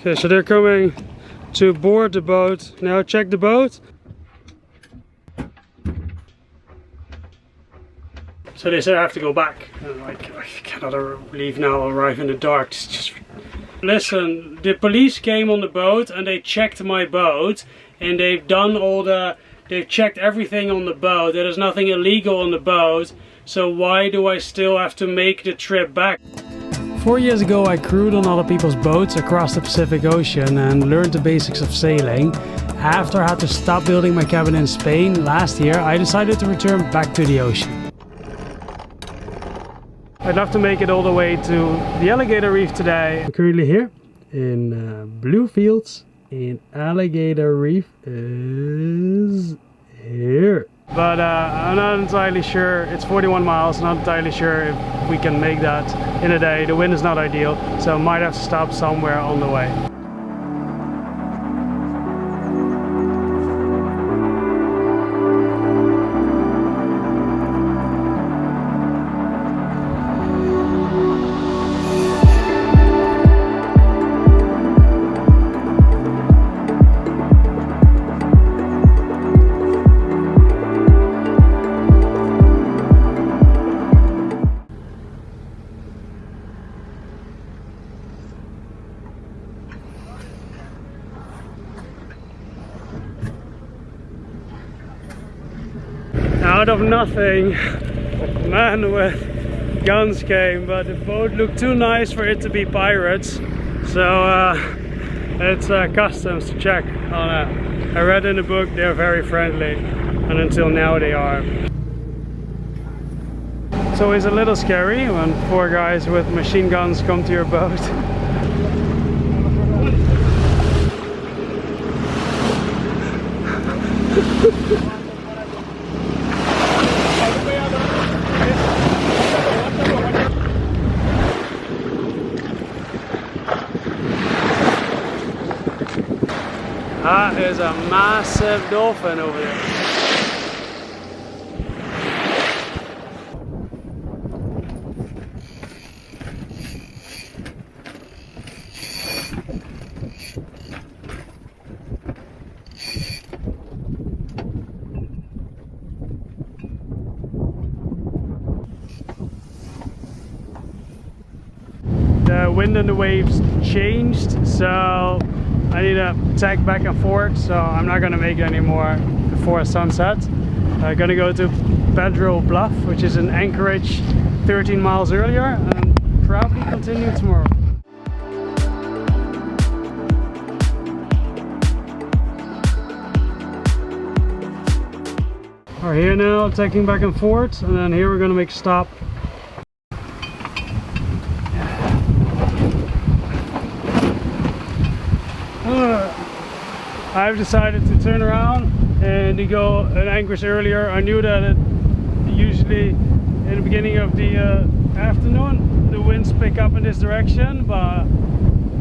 Okay, so they're coming to board the boat. Now check the boat. So they said I have to go back. And like, I cannot leave now, I'll arrive in the dark. It's just... Listen, the police came on the boat and they checked my boat. And they've done all the... They've checked everything on the boat. There's nothing illegal on the boat. So why do I still have to make the trip back? 4 years ago I crewed on other people's boats across the Pacific Ocean and learned the basics of sailing. After I had to stop building my cabin in Spain last year, I decided to return back to the ocean. I'd love to make it all the way to the alligator reef today. I'm currently here in Bluefields, and alligator reef is here. But I'm not entirely sure. It's 41 miles, not entirely sure if we can make that in a day. The wind is not ideal, so I might have to stop somewhere on the way. Out of nothing, a man with guns came, but the boat looked too nice for it to be pirates, so it's customs to check on it. I read in the book they're very friendly, and until now they are. It's always a little scary when 4 guys with machine guns come to your boat. That is a massive dolphin over there. The wind and the waves changed, so I need to tack back and forth, so I'm not gonna make it anymore before sunset. I'm gonna go to Pedro Bluff, which is in Anchorage 13 miles earlier, and probably continue tomorrow. We're here now, tacking back and forth, and then here we're gonna make a stop. I've decided to turn around and to go an Anchorage earlier. I knew that it usually in the beginning of the afternoon the winds pick up in this direction, but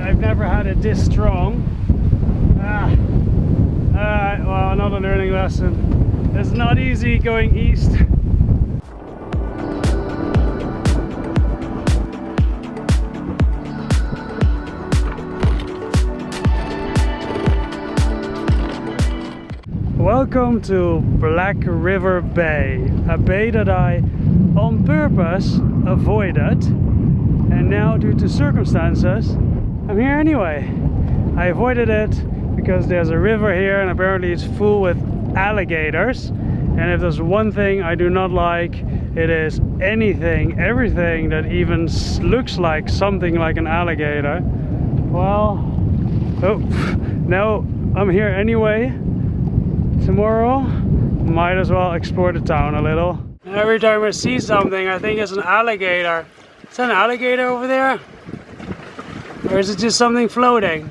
I've never had it this strong. Well, another learning lesson. It's not easy going east. Welcome to Black River Bay, a bay that I on purpose avoided, and now due to circumstances I'm here anyway. I avoided it because there's a river here and apparently it's full with alligators, and if there's one thing I do not like, it is everything that even looks like something like an alligator. Well, no, I'm here anyway. Tomorrow, might as well explore the town a little. And every time I see something, I think it's an alligator. Is that an alligator over there? Or is it just something floating?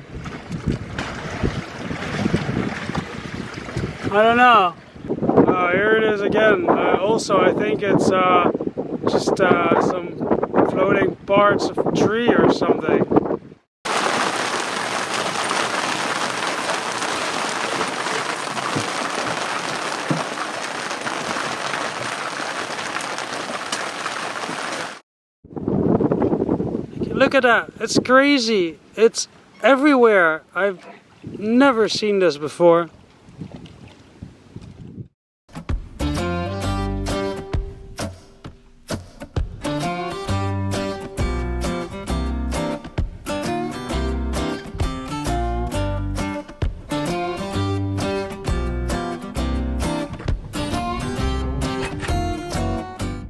I don't know. Here it is again. Also, I think it's just some floating parts of a tree or something. Look at that, it's crazy. It's everywhere. I've never seen this before.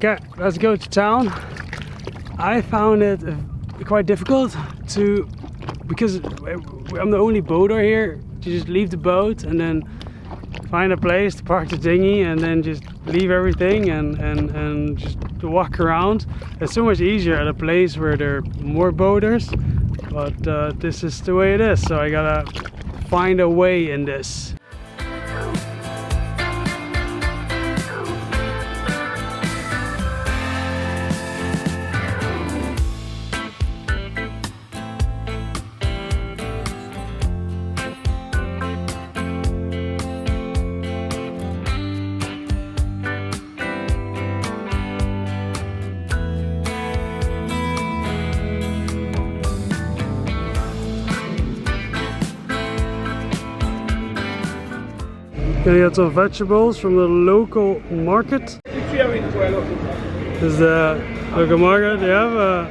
Okay, let's go to town. I found it quite difficult to, because I'm the only boater here, to just leave the boat and then find a place to park the dinghy and then just leave everything and just to walk around. It's so much easier at a place where there are more boaters, but this is the way it is, so I gotta find a way in this. Gonna get some vegetables from the local market. This is the local market. They have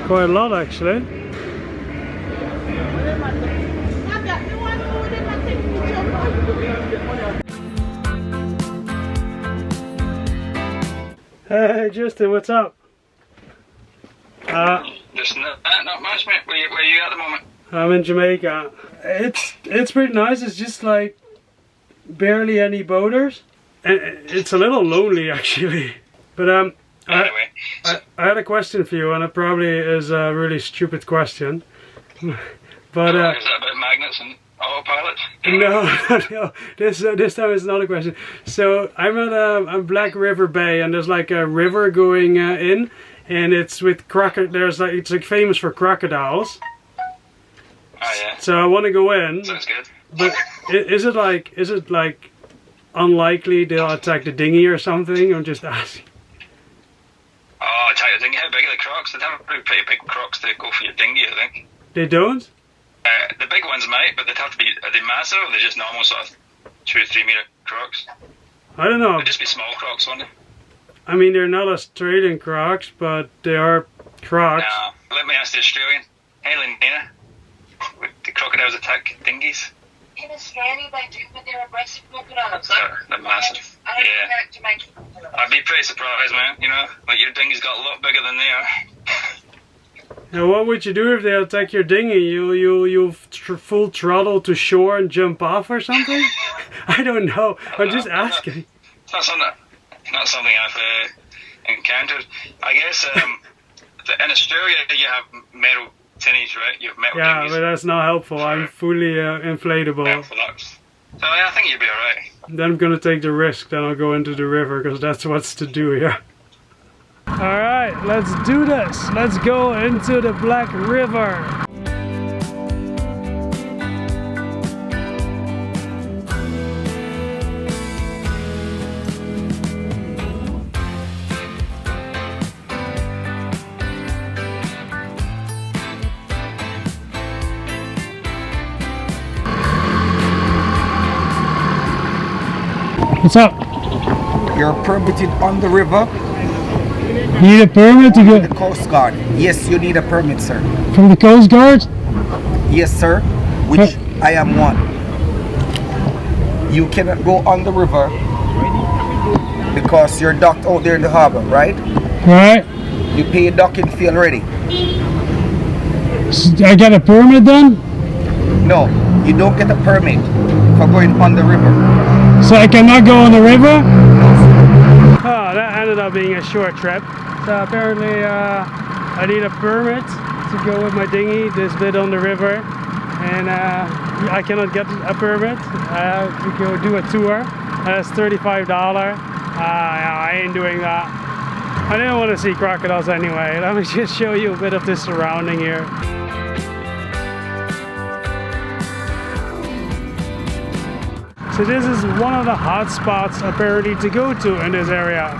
quite a lot actually. Hey Justin, what's up? Just not much, mate. Where are you at the moment? I'm in Jamaica. It's pretty nice. It's just like barely any boaters, and it's a little lonely actually. But Anyway, I had a question for you, and it probably is a really stupid question. But is that about magnets and autopilots? no, this time it's not a question. So I'm at a Black River Bay, and there's like a river going in, and it's with it's like famous for crocodiles. Oh yeah. So I want to go in. Sounds good. But is it like unlikely they'll attack the dinghy or something? I'm just asking. Oh, attack the dinghy. How big are the crocs? They have pretty big crocs to go for your dinghy, I think. They don't? The big ones might, but they'd have to be. Are they massive? Or are they just normal sort of 2 or 3 meter crocs? I don't know. They'd just be small crocs, wouldn't they? I mean, they're not Australian crocs, but they are crocs. No. Let me ask the Australian. Hey, Lena. Would the crocodiles attack dinghies? In Australia they do, but they're aggressive crocodiles. They're massive. Yeah. Jamaica. I'd be pretty surprised, man. You know, like your dinghy's got a lot bigger than they are. Now, what would you do if they attack your dinghy? You full throttle to shore and jump off or something? I don't know. I'm just asking. It's not something I've encountered. I guess in Australia you have metal tinnies, right? You have metal Yeah, dinghies. but that's not helpful. I'm fully inflatable. Yeah, so yeah, I think you'd be alright. Then I'm gonna take the risk. Then I'll go into the river because that's what's to do here. Alright, let's do this. Let's go into the Black River. What's up? You're permitted on the river. You need a permit to The go Coast Guard. Yes, you need a permit, sir. from the Coast Guard? Yes, sir. Which I am one. You cannot go on the river because you're docked out there in the harbor, right? Right. You pay a docking fee already. So I got a permit then? No, you don't get a permit for going on the river. So I cannot go on the river? Oh, that ended up being a short trip. So apparently I need a permit to go with my dinghy this bit on the river, and I cannot get a permit. I have to go do a tour. That's $35. I ain't doing that. I didn't want to see crocodiles anyway. Let me just show you a bit of the surrounding here. So this is one of the hot spots apparently to go to in this area.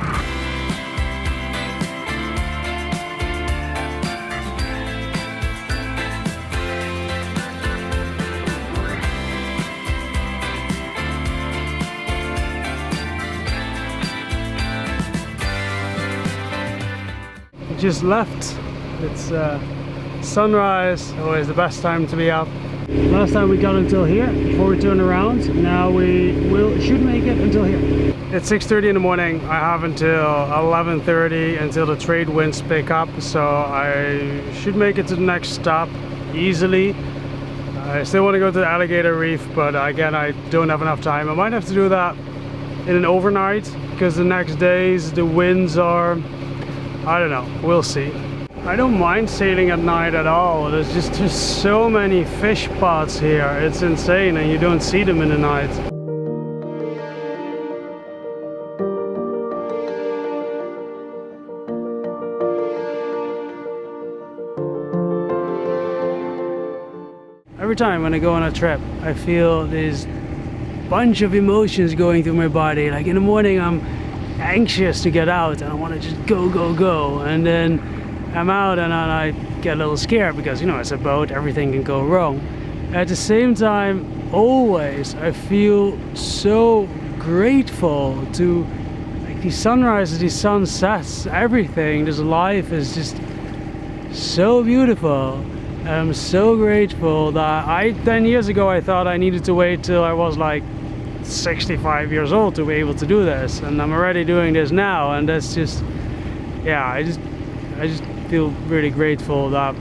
just left. It's sunrise, always the best time to be up. Last time we got until here before we turn around. Now we should make it until here. It's 6:30 in the morning. I have until 11:30 until the trade winds pick up, so I should make it to the next stop easily. I still want to go to the alligator reef, but again, I don't have enough time. I might have to do that in an overnight because the next days the winds are, I don't know, we'll see. I don't mind sailing at night at all. There's just so many fish pots here. It's insane, and you don't see them in the night. Every time when I go on a trip, I feel this bunch of emotions going through my body. Like in the morning, I'm anxious to get out and I want to just go, go, go. And then I'm out and I get a little scared because, you know, it's a boat, everything can go wrong. At the same time, always I feel so grateful to like these sunrises, these sunsets, everything. This life is just so beautiful. I'm so grateful that 10 years ago I thought I needed to wait till I was like 65 years old to be able to do this, and I'm already doing this now, and that's just, yeah, I just feel really grateful that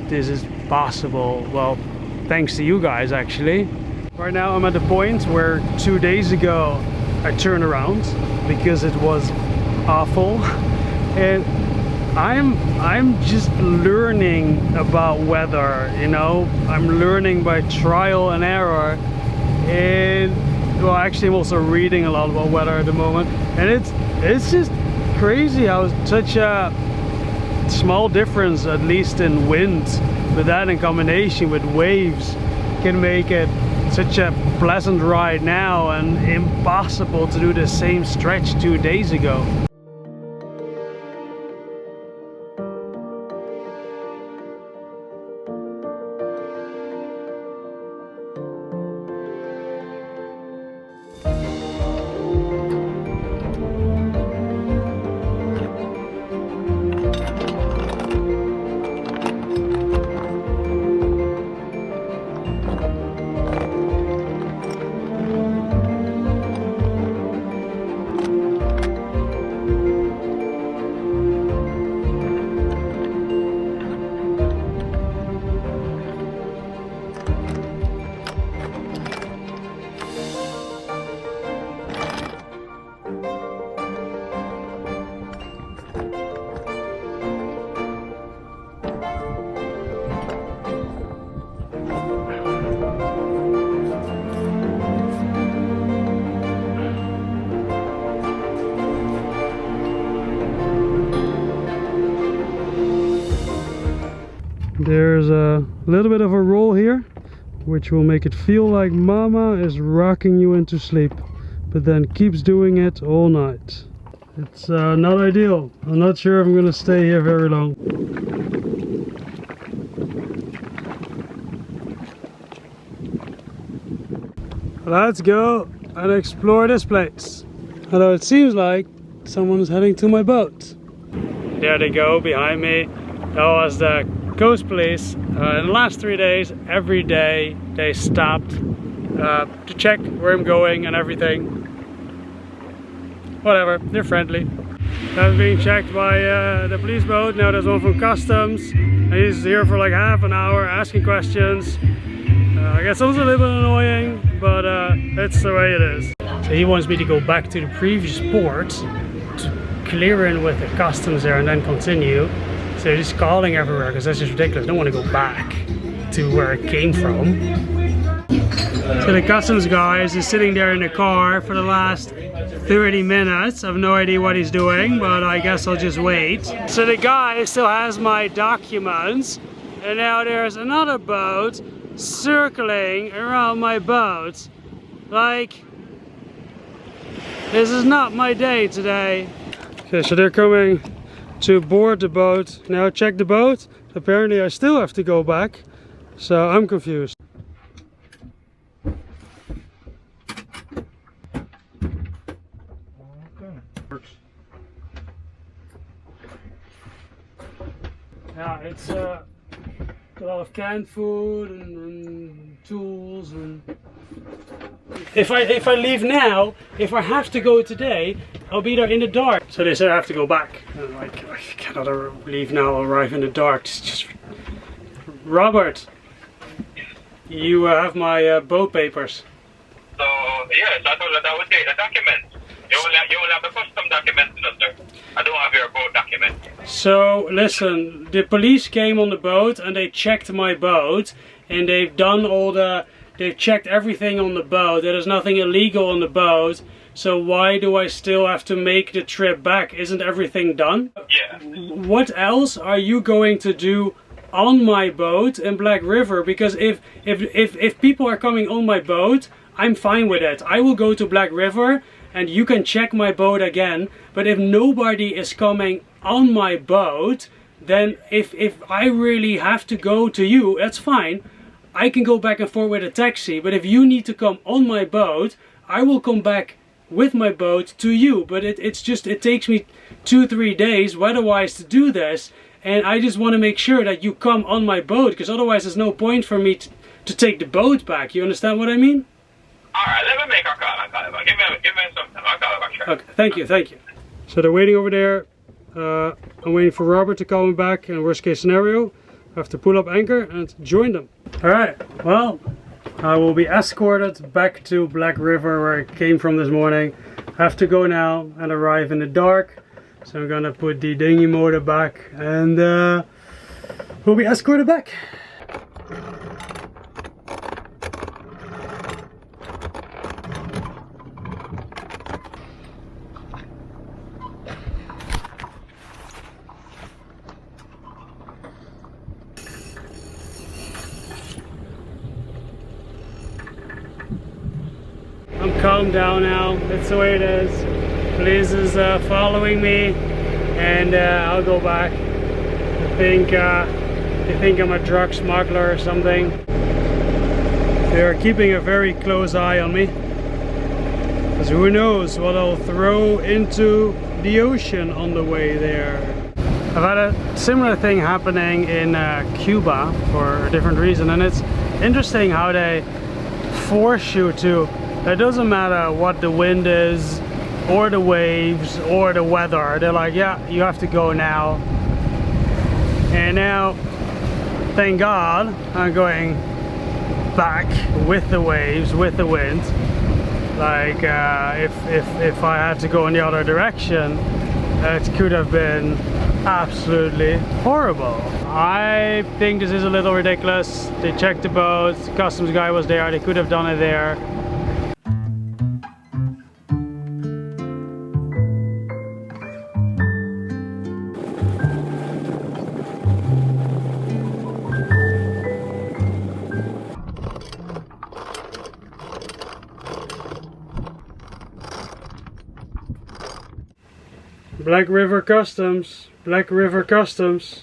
this is possible. Well, thanks to you guys actually. Right now I'm at the point where 2 days ago I turned around because it was awful, and I'm just learning about weather, you know. I'm learning by trial and error, and well, actually I'm also reading a lot about weather at the moment, and it's just crazy how such a small difference, at least in wind, but that in combination with waves can make it such a pleasant ride now and impossible to do the same stretch 2 days ago. There's a little bit of a roll here, which will make it feel like mama is rocking you into sleep, but then keeps doing it all night. It's not ideal. I'm not sure if I'm gonna stay here very long. Let's go and explore this place. Although it seems like someone's heading to my boat. There they go behind me. That was the coast police. In the last 3 days, every day they stopped to check where I'm going and everything. Whatever, they're friendly. That's being checked by the police boat. Now there's one from customs. And he's here for like half an hour asking questions. I guess it was a little bit annoying, but that's the way it is. So he wants me to go back to the previous port to clear in with the customs there and then continue. So they're just calling everywhere because that's just ridiculous. I don't want to go back to where it came from. So the customs guy is just sitting there in the car for the last 30 minutes. I have no idea what he's doing, but I guess I'll just wait. So the guy still has my documents, and now there's another boat circling around my boat. Like, this is not my day today. Okay, so they're coming to board the boat. Now check the boat. Apparently I still have to go back, so I'm confused. canned food and tools. And if I leave now, if I have to go today, I'll be there in the dark. So they said I have to go back. And like, I cannot leave now, I'll arrive in the dark. It's just... Robert, you have my boat papers. So, yes, I would take the documents. You will have the custom documents, sir. I don't have your boat document. So, listen, the police came on the boat and they checked my boat. And they've done they've checked everything on the boat. There is nothing illegal on the boat. So why do I still have to make the trip back? Isn't everything done? Yeah. What else are you going to do on my boat in Black River? Because if people are coming on my boat, I'm fine with it. I will go to Black River and you can check my boat again. But if nobody is coming on my boat, then if I really have to go to you, that's fine. I can go back and forth with a taxi. But if you need to come on my boat, I will come back with my boat to you. But it takes me 2-3 days weather-wise to do this. And I just want to make sure that you come on my boat, because otherwise there's no point for me to take the boat back. You understand what I mean? Alright, let me make a call. I'll call it back. Give me some time. I'll call it back, sure. Okay, thank you. So they're waiting over there. I'm waiting for Robert to call me back. In worst case scenario, I have to pull up anchor and join them. Alright, well, I will be escorted back to Black River where I came from this morning. I have to go now and arrive in the dark. So I'm gonna put the dinghy motor back and we'll be escorted back. I'm calmed down now, that's the way it is. Police is following me and I'll go back. I think they think I'm a drug smuggler or something. They are keeping a very close eye on me, because who knows what I'll throw into the ocean on the way there. I've had a similar thing happening in Cuba for a different reason, and it's interesting how they force you to. It doesn't matter what the wind is or the waves or the weather, they're like, yeah, you have to go now. And now, thank God, I'm going back with the waves, with the wind. Like if I had to go in the other direction, it could have been absolutely horrible. I think this is a little ridiculous. They checked the boat, the customs guy was there, they could have done it there. Black River Customs, Black River Customs,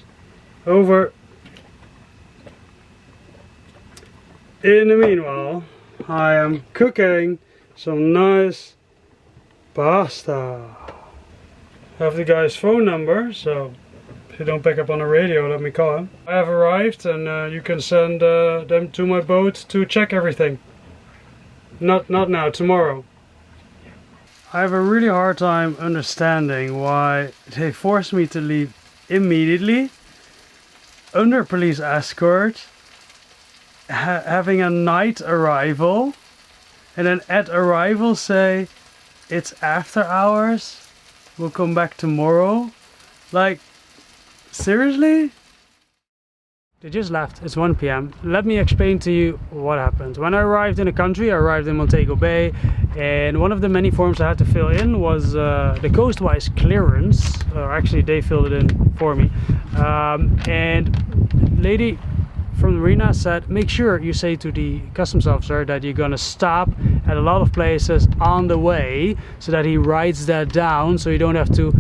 over. In the meanwhile, I am cooking some nice pasta. I have the guy's phone number, so if you don't pick up on the radio, let me call him. I have arrived and you can send them to my boat to check everything. Not now, tomorrow. I have a really hard time understanding why they forced me to leave immediately under police escort, having a night arrival, and then at arrival say it's after hours, we'll come back tomorrow. Like, seriously? They just left. It's 1 p.m. Let me explain to you what happened. When I arrived in the country, I arrived in Montego Bay, and one of the many forms I had to fill in was the coastwise clearance. Actually, they filled it in for me. And lady from the marina said, make sure you say to the customs officer that you're gonna stop at a lot of places on the way, so that he writes that down, so you don't have to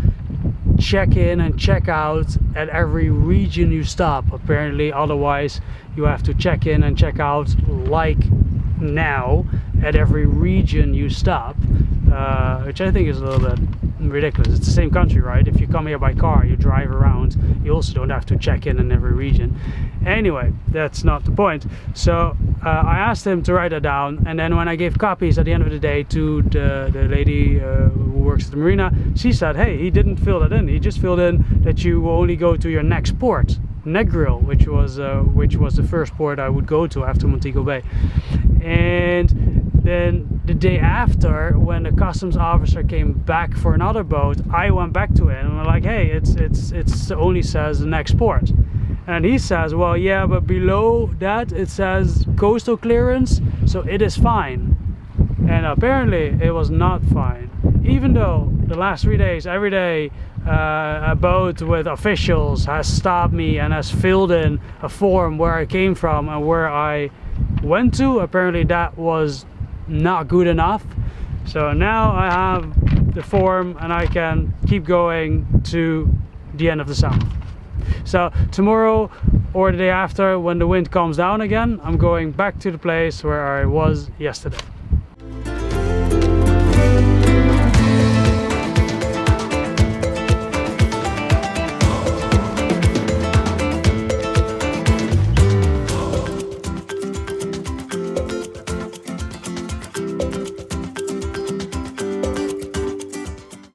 check in and check out at every region you stop. Apparently, otherwise you have to check in and check out like now at every region you stop, which I think is a little bit ridiculous. It's the same country, right? If you come here by car, you drive around, you also don't have to check in every region. Anyway, that's not the point. So I asked him to write it down, and then when I gave copies at the end of the day to the lady who works at the marina, she said, hey, he didn't fill that in. He just filled in that you will only go to your next port, Negril, which was the first port I would go to after Montego Bay. And then the day after, when the customs officer came back for another boat, I went back to him and I'm like, hey, it's only says the next port. And he says, well, yeah, but below that it says coastal clearance, so it is fine. And apparently it was not fine. Even though the last 3 days, every day, a boat with officials has stopped me and has filled in a form where I came from and where I went to, apparently that was not good enough. So now I have the form and I can keep going to the end of the summer. So tomorrow or the day after, when the wind calms down again, I'm going back to the place where I was yesterday.